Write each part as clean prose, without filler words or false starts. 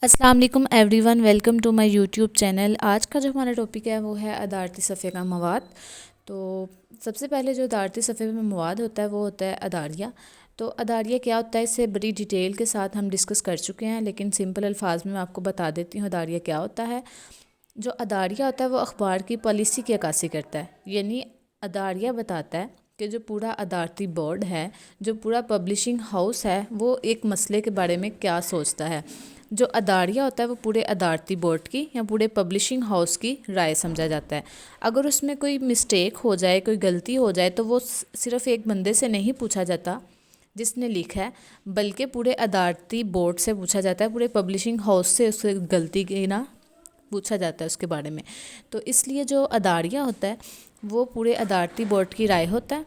अस्सलाम वालेकुम everyone, welcome to my YouTube channel. आज का जो हमारा टॉपिक है वो है अदारती सफ़े का मवाद। तो सबसे पहले जो अदारती सफ़े में मवाद होता है वो होता है अदारिया। तो अदारिया क्या होता है, इससे बड़ी डिटेल के साथ हम डिस्कस कर चुके हैं, लेकिन सिंपल अल्फाज में मैं आपको बता देती हूँ अदारिया क्या होता है। जो अदारिया होता है वो अखबार की पॉलिसी की अक्कासी करता है। यानी अदारिया बताता है कि जो पूरा अदारती बोर्ड है, जो पूरा पब्लिशिंग हाउस है, वो एक मसले के बारे में क्या सोचता है। जो अदारिया होता है वो पूरे अदारती बोर्ड की या पूरे पब्लिशिंग हाउस की राय समझा जाता है। अगर उसमें कोई मिस्टेक हो जाए, कोई गलती हो जाए, तो वो सिर्फ़ एक बंदे से नहीं पूछा जाता जिसने लिखा है, बल्कि पूरे अदालती बोर्ड से पूछा जाता है, पूरे पब्लिशिंग हाउस से उससे गलती की ना पूछा जाता है उसके बारे में। तो इसलिए जो अदारिया होता है वो पूरे अदालती बोर्ड की राय होता है,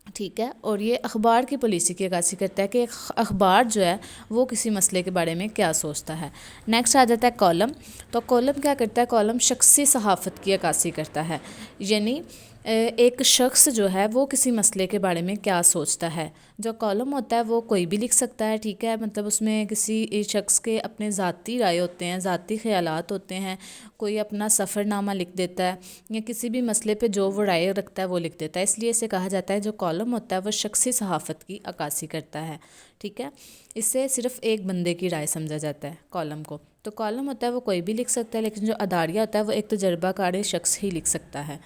ठीक है। और ये अखबार की पॉलिसी की अक्कासी करता है कि अखबार जो है वो किसी मसले के बारे में क्या सोचता है। नेक्स्ट आ जाता है कॉलम। तो कॉलम क्या करता है, कॉलम शख्सी सहाफ़त की अक्कासी करता है। यानी एक शख्स जो है वो किसी मसले के बारे में क्या सोचता है। जो कॉलम होता है वो कोई भी लिख सकता है, ठीक है। मतलब उसमें किसी शख्स के अपने ज़ाती राय होते हैं, ज़ाती ख़यालात होते हैं। कोई अपना सफ़रनामा लिख देता है या किसी भी मसले पे जो वो राय रखता है वो लिख देता है। इसलिए इसे कहा जाता है जो कॉलम होता है वो शख्सी सहाफ़त की अक्कासी करता है, ठीक है। इससे सिर्फ़ एक बंदे की राय समझा जाता है कॉलम को। तो कॉलम होता है वो कोई भी लिख सकता है, लेकिन जो अदारिया होता है वो एक तजर्बाकार शख्स ही लिख सकता है।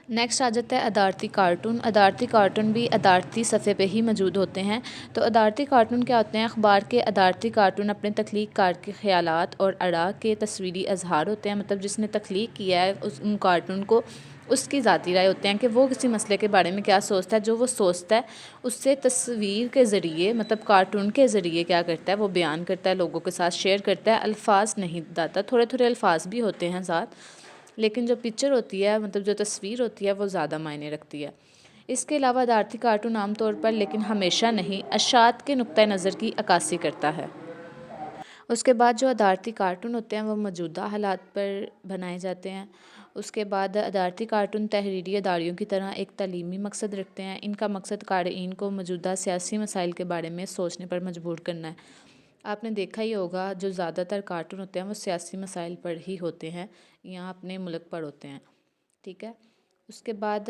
नेक्स्ट आ जाता है अदारती कार्टून। अदारती कार्टून भी अदारती सफ़े पे ही मौजूद होते हैं। तो अदारती कार्टून क्या होते हैं, अखबार के अदारती कार्टून अपने तख्लीक कार के ख़यालात और अरा के तस्वीरी इजहार होते हैं। मतलब जिसने तख्लीक किया है उन कार्टून को, उसकी ज़ाती राय होते हैं कि वो किसी मसले के बारे में क्या सोचता है। जो वो सोचता है उससे तस्वीर के ज़रिए, मतलब कार्टून के ज़रिए क्या करता है वो बयान करता है, लोगों के साथ शेयर करता है। अल्फाज नहीं बताता, थोड़े थोड़े अल्फाज भी होते हैं साथ, लेकिन जो पिक्चर होती है, मतलब जो तस्वीर होती है, वो ज़्यादा मायने रखती है। इसके अलावा अदारती कार्टून आम तौर पर, लेकिन हमेशा नहीं, अशात के नुक्ता नज़र की अक्कासी करता है। उसके बाद जो अदारती कार्टून होते हैं वो मौजूदा हालात पर बनाए जाते हैं। उसके बाद अदारती कार्टून तहरीरी अदारियों की तरह एक तालीमी मकसद रखते हैं। इनका मकसद क़ारीन को मौजूदा सियासी मसाइल के बारे में सोचने पर मजबूर करना है। आपने देखा ही होगा जो ज़्यादातर कार्टून होते हैं वो सियासी मसाइल पर ही होते हैं या अपने मुल्क पर होते हैं, ठीक है। उसके बाद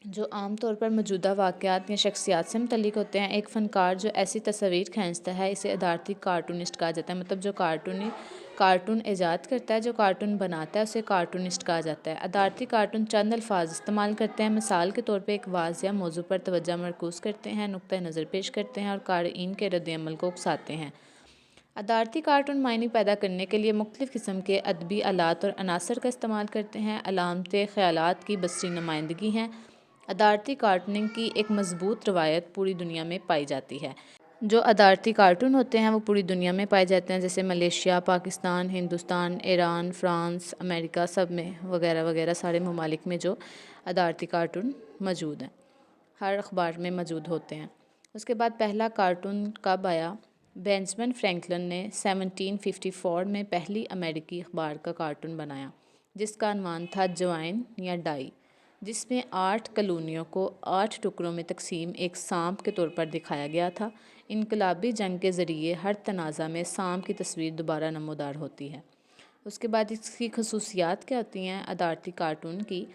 जो आम तौर पर मौजूदा वाक़यात या शख्सियात से मुतल्लिक़ होते हैं। एक फ़नकार जो ऐसी तस्वीर खींचता है इसे अदारती कार्टूनिस्ट कहा जाता है। मतलब जो कार्टून ईजाद करता है, जो कार्टून बनाता है, उसे कार्टूनिस्ट कहा जाता है। अदारती कार्टून चंद अल्फाज इस्तेमाल करते हैं। मिसाल के तौर पे एक वाज़िया मौजू पर तवज्जो मरकूज़ करते हैं, नुक्ता नज़र पेश करते हैं और क़ारीन के रद्द-ए-अमल को उकसाते हैं। अदारती कार्टून मायने पैदा करने के लिए मुख्तलिफ़ किस्म के अदबी आलात और अनासर का इस्तेमाल करते हैं। अलामतें ख़यालात की बसरी नुमाइंदगी हैं। अदारती कार्टूनिंग की एक मज़बूत रवायत पूरी दुनिया में पाई जाती है। जो अदारती कार्टून होते हैं वो पूरी दुनिया में पाए जाते हैं, जैसे Malaysia, Pakistan, Hindustan, Iran, France, America, सब में वगैरह वगैरह सारे ममालिक में जो अदारती कार्टून मौजूद हैं, हर अखबार में मौजूद होते हैं। उसके बाद पहला कार्टून कब आया, बेंजामिन फ्रैंकलिन ने 1754 में पहली अमेरिकी अखबार का कार्टून बनाया, जिसका अनवान था ज्वाइन या डाई, जिसमें 8 कॉलोनियों को 8 टुकड़ों में तकसीम एक सांप के तौर पर दिखाया गया था। इनकलाबी जंग के ज़रिए हर तनाज़ा में सांप की तस्वीर दोबारा नमोदार होती है। उसके बाद इसकी खसूसियात क्या होती हैं अदारती कार्टून की।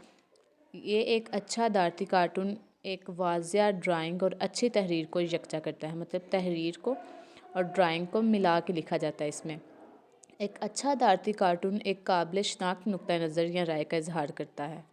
ये एक अच्छा अदारती कार्टून एक वाज़िया ड्राइंग और अच्छी तहरीर को यकजा करता है। मतलब तहरीर को और ड्राइंग को मिला के लिखा जाता है इसमें। एक अच्छा अदारती कार्टून एक काबिल शनाख्त नुक्ता नज़र या राय का इजहार करता है।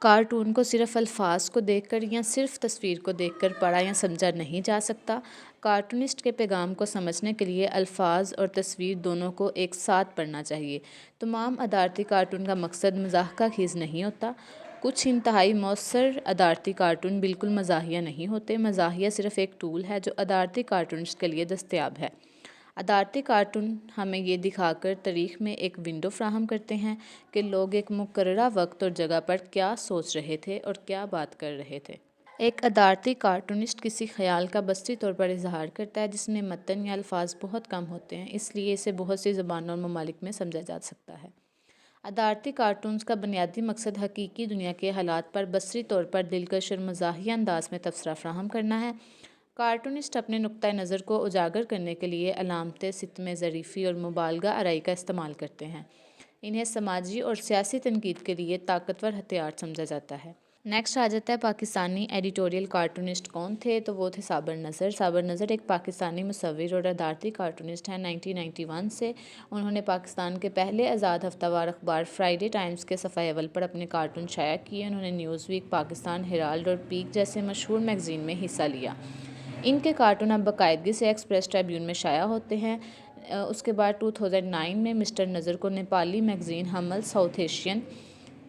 कार्टून को सिर्फ अल्फाज को देखकर या सिर्फ तस्वीर को देखकर पढ़ा या समझा नहीं जा सकता। कार्टूनिस्ट के पैगाम को समझने के लिए अल्फाज और तस्वीर दोनों को एक साथ पढ़ना चाहिए। तमाम अदारती कार्टून का मकसद मज़ाक़ खेज़ नहीं होता। कुछ इंतहाई मौसर अदारती कार्टून बिल्कुल मज़ाहिया नहीं होते। मज़ाहिया सिर्फ एक टूल है जो अदारती कार्टूनिस्ट के लिए दस्तयाब है। अदारती कार्टून हमें ये दिखाकर तारीख़ में एक विंडो फ्राहम करते हैं कि लोग एक मुकर्ररा वक्त और जगह पर क्या सोच रहे थे और क्या बात कर रहे थे। एक अदारती कार्टूनिस्ट किसी ख़याल का बसरी तौर पर इजहार करता है जिसमें मतन या अल्फाज बहुत कम होते हैं, इसलिए इसे बहुत सी ज़बानों और ममालिक में समझा जा सकता है। अदारती कार्टून्स का बुनियादी मकसद हकीकी दुनिया के हालात पर बसरी तौर पर दिलकश और मज़ाहिया अंदाज में तबसरा फ्राहम करना है। کارٹونسٹ اپنے نقطۂ نظر کو اجاگر کرنے کے لیے علامتیں، ستمیں، ظریفی اور مبالغہ آرائی کا استعمال کرتے ہیں۔ انہیں سماجی اور سیاسی تنقید کے لیے طاقتور ہتھیار سمجھا جاتا ہے۔ نیکسٹ آ جاتا ہے پاکستانی ایڈیٹوریل کارٹونسٹ کون تھے، تو وہ تھے صابر نذر۔ صابر نذر ایک پاکستانی مصور اور ادارتی کارٹونسٹ ہیں۔ 1991 سے انہوں نے پاکستان کے پہلے آزاد ہفتہ وار اخبار فرائیڈے ٹائمز کے صفحہ اول پر اپنے کارٹون شائع کیے۔ انہوں نے نیوز ویک، پاکستان ہیرالڈ اور پیک جیسے مشہور میگزین میں حصہ لیا۔ ان کے کارٹون اب باقاعدگی سے ایکسپریس ٹریبیون میں شائع ہوتے ہیں۔ اس کے بعد 2009 میں مسٹر نذر کو نیپالی میگزین حمل ساؤتھ ایشین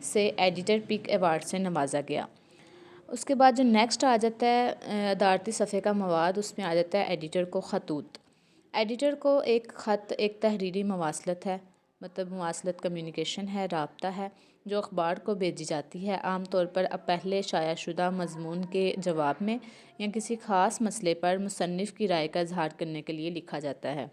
سے ایڈیٹر پک ایوارڈ سے نوازا گیا۔ اس کے بعد جو نیکسٹ آ جاتا ہے ادارتی صفحے کا مواد، اس میں آ جاتا ہے ایڈیٹر کو خطوط۔ ایڈیٹر کو ایک خط ایک تحریری مواصلت ہے، مطلب مواصلت کمیونیکیشن ہے، رابطہ ہے، جو اخبار کو بھیجی جاتی ہے، عام طور پر اب پہلے شائع شدہ مضمون کے جواب میں یا کسی خاص مسئلے پر مصنف کی رائے کا اظہار کرنے کے لیے لکھا جاتا ہے۔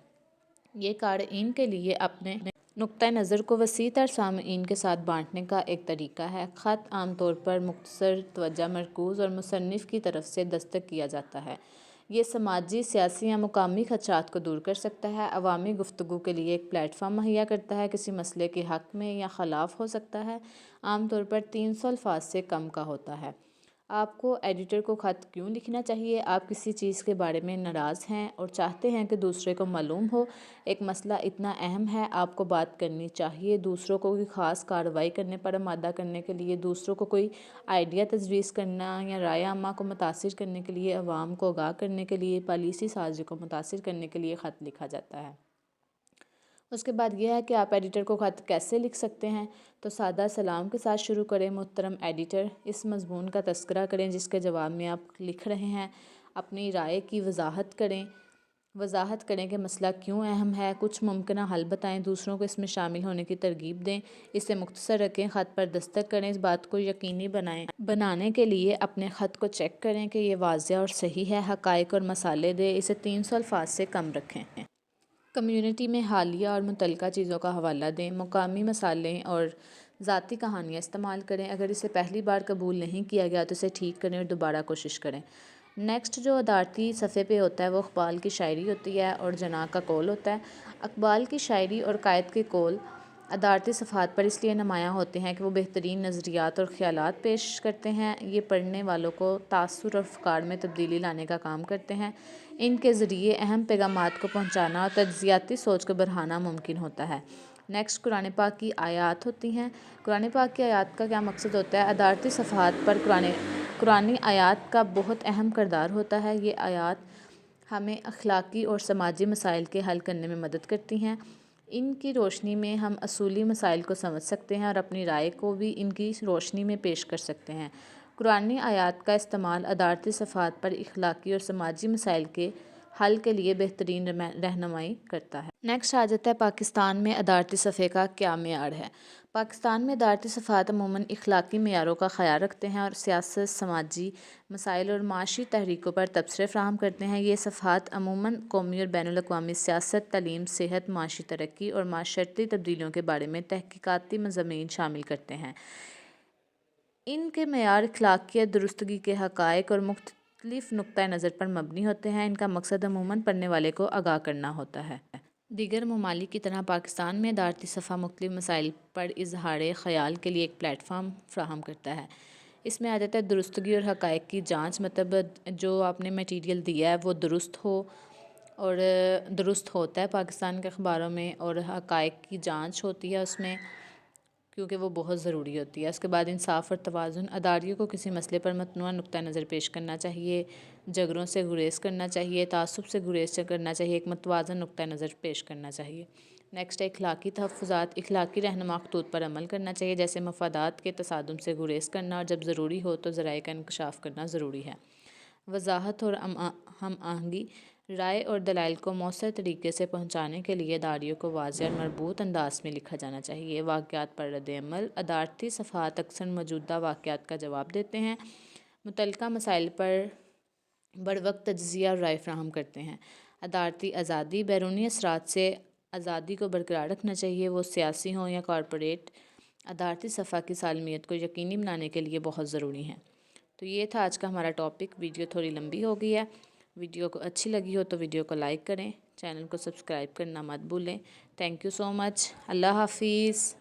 یہ قارئین کے لیے اپنے نقطۂ نظر کو وسیع تر سامعین کے ساتھ بانٹنے کا ایک طریقہ ہے۔ خط عام طور پر مختصر، توجہ مرکوز اور مصنف کی طرف سے دستخط کیا جاتا ہے۔ یہ سماجی، سیاسی یا مقامی خدشات کو دور کر سکتا ہے، عوامی گفتگو کے لیے ایک پلیٹ فارم مہیا کرتا ہے، کسی مسئلے کے حق میں یا خلاف ہو سکتا ہے، عام طور پر 300 الفاظ سے کم کا ہوتا ہے۔ آپ کو ایڈیٹر کو خط کیوں لکھنا چاہیے؟ آپ کسی چیز کے بارے میں ناراض ہیں اور چاہتے ہیں کہ دوسرے کو معلوم ہو، ایک مسئلہ اتنا اہم ہے، آپ کو بات کرنی چاہیے، دوسروں کو کوئی خاص کارروائی کرنے پر آمادہ کرنے کے لیے، دوسروں کو کوئی آئیڈیا تجویز کرنا یا رائے عامہ کو متاثر کرنے کے لیے، عوام کو آگاہ کرنے کے لیے، پالیسی سازی کو متاثر کرنے کے لیے خط لکھا جاتا ہے۔ اس کے بعد یہ ہے کہ آپ ایڈیٹر کو خط کیسے لکھ سکتے ہیں، تو سادہ سلام کے ساتھ شروع کریں: محترم ایڈیٹر، اس مضمون کا تذکرہ کریں جس کے جواب میں آپ لکھ رہے ہیں، اپنی رائے کی وضاحت کریں کہ مسئلہ کیوں اہم ہے، کچھ ممکنہ حل بتائیں، دوسروں کو اس میں شامل ہونے کی ترغیب دیں، اسے مختصر رکھیں، خط پر دستخط کریں۔ اس بات کو یقینی بنانے کے لیے اپنے خط کو چیک کریں کہ یہ واضح اور صحیح ہے، حقائق اور مسائل دیں، اسے 300 الفاظ سے کم رکھیں۔ کمیونٹی میں حالیہ اور متعلقہ چیزوں کا حوالہ دیں، مقامی مسائل اور ذاتی کہانیاں استعمال کریں، اگر اسے پہلی بار قبول نہیں کیا گیا تو اسے ٹھیک کریں اور دوبارہ کوشش کریں۔ نیکسٹ جو ادارتی صفحے پہ ہوتا ہے وہ اقبال کی شاعری ہوتی ہے اور جناح کا قول ہوتا ہے۔ اقبال کی شاعری اور قائد کے قول ادارتی صفحات پر اس لیے نمایاں ہوتے ہیں کہ وہ بہترین نظریات اور خیالات پیش کرتے ہیں، یہ پڑھنے والوں کو تاثر اور افکار میں تبدیلی لانے کا کام کرتے ہیں، ان کے ذریعے اہم پیغامات کو پہنچانا اور تجزیاتی سوچ کو بڑھانا ممکن ہوتا ہے۔ نیکسٹ قرآن پاک کی آیات ہوتی ہیں۔ قرآن پاک کی آیات کا کیا مقصد ہوتا ہے؟ ادارتی صفحات پر قرآنی آیات کا بہت اہم کردار ہوتا ہے۔ یہ آیات ہمیں اخلاقی اور سماجی مسائل کے حل کرنے میں مدد کرتی ہیں۔ ان کی روشنی میں ہم اصولی مسائل کو سمجھ سکتے ہیں اور اپنی رائے کو بھی ان کی روشنی میں پیش کر سکتے ہیں۔ قرآنی آیات کا استعمال ادارتی صفحات پر اخلاقی اور سماجی مسائل کے حل کے لیے بہترین رہنمائی کرتا ہے۔ نیکسٹ آ جاتا ہے پاکستان میں ادارتی صفحے کا کیا معیار ہے۔ پاکستان میں ادارتی صفحات عموماً اخلاقی معیاروں کا خیال رکھتے ہیں اور سیاست، سماجی مسائل اور معاشی تحریکوں پر تبصرے فراہم کرتے ہیں۔ یہ صفحات عموماً قومی اور بین الاقوامی سیاست، تعلیم، صحت، معاشی ترقی اور معاشرتی تبدیلیوں کے بارے میں تحقیقاتی مضامین شامل کرتے ہیں۔ ان کے معیار اخلاقیات، درستگی کے حقائق اور مختلف نقطۂ نظر پر مبنی ہوتے ہیں۔ ان کا مقصد عموماً پڑھنے والے کو آگاہ کرنا ہوتا ہے۔ دیگر ممالک کی طرح پاکستان میں ادارتی صفحہ مختلف مسائل پر اظہار خیال کے لیے ایک پلیٹ فارم فراہم کرتا ہے۔ اس میں آ جاتا ہے درستگی اور حقائق کی جانچ، مطلب جو آپ نے میٹیریل دیا ہے وہ درست ہو اور درست ہوتا ہے پاکستان کے اخباروں میں، اور حقائق کی جانچ ہوتی ہے اس میں، کیونکہ وہ بہت ضروری ہوتی ہے۔ اس کے بعد انصاف اور توازن، اداریوں کو کسی مسئلے پر متنوع نقطہ نظر پیش کرنا چاہیے، جھگڑوں سے گریز کرنا چاہیے، تعصب سے گریز کرنا چاہیے، ایک متوازن نقطہ نظر پیش کرنا چاہیے۔ نیکسٹ ہے اخلاقی تحفظات، اخلاقی رہنما خطوط پر عمل کرنا چاہیے، جیسے مفادات کے تصادم سے گریز کرنا اور جب ضروری ہو تو ذرائع کا انکشاف کرنا ضروری ہے۔ وضاحت اور ہم آہنگی، رائے اور دلائل کو مؤثر طریقے سے پہنچانے کے لیے اداریوں کو واضح اور مربوط انداز میں لکھا جانا چاہیے۔ واقعات پر رد عمل، ادارتی صفحات اکثر موجودہ واقعات کا جواب دیتے ہیں، متعلقہ مسائل پر بروقت تجزیہ اور رائے فراہم کرتے ہیں۔ ادارتی آزادی، بیرونی اثرات سے آزادی کو برقرار رکھنا چاہیے، وہ سیاسی ہوں یا کارپوریٹ، ادارتی صفحہ کی سالمیت کو یقینی بنانے کے لیے بہت ضروری ہیں۔ تو یہ تھا آج کا ہمارا ٹاپک۔ ویڈیو تھوڑی لمبی ہو گئی ہے، ویڈیو کو اچھی لگی ہو تو ویڈیو کو لائک کریں، چینل کو سبسکرائب کرنا مت بھولیں۔ تھینک یو سو مچ، اللہ حافظ۔